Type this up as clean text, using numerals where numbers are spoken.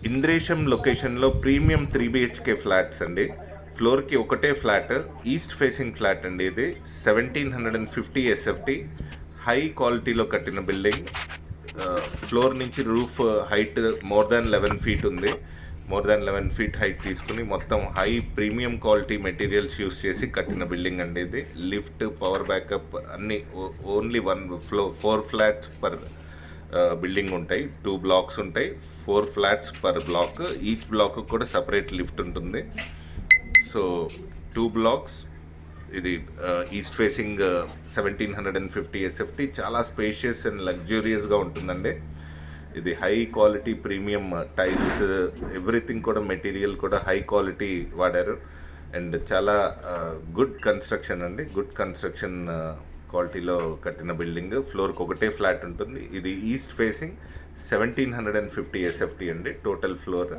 ఇంద్రేశం లొకేషన్లో premium 3 BHK flats అండి. ఫ్లోర్కి ఒకటే ఫ్లాట్, ఈస్ట్ ఫేసింగ్ ఫ్లాట్ అండి. ఇది 1750 SFT, హై క్వాలిటీలో కట్టిన బిల్డింగ్. ఫ్లోర్ నుంచి roof height more than 11 feet ఉంది. మోర్ దాన్ 11 ఫీట్ హైట్ తీసుకుని మొత్తం high premium quality materials use చేసి కట్టిన బిల్డింగ్ అండి ఇది. లిఫ్ట్, పవర్ బ్యాకప్ అన్ని ఓన్లీ 4 ఫ్లాట్స్ పర్ బిల్డింగ్ ఉంటాయి. 2 బ్లాక్స్ ఉంటాయి, 4 flats per block. Each block కూడా సపరేట్ లిఫ్ట్ ఉంటుంది. So 2 blocks. ఇది ఈస్ట్ ఫేసింగ్ 1750 SFT, చాలా స్పేషియస్ అండ్ లగ్జూరియస్గా ఉంటుందండి. ఇది high quality premium tiles, everything కూడా మెటీరియల్ కూడా హై క్వాలిటీ వాడారు. అండ్ చాలా గుడ్ కన్స్ట్రక్షన్ అండి. గుడ్ కన్స్ట్రక్షన్ క్వాలిటీలో కట్టిన బిల్డింగ్. ఫ్లోర్కి ఒకటే ఫ్లాట్ ఉంటుంది. ఇది ఈస్ట్ ఫేసింగ్ 1750 SFT అండి టోటల్ ఫ్లోర్.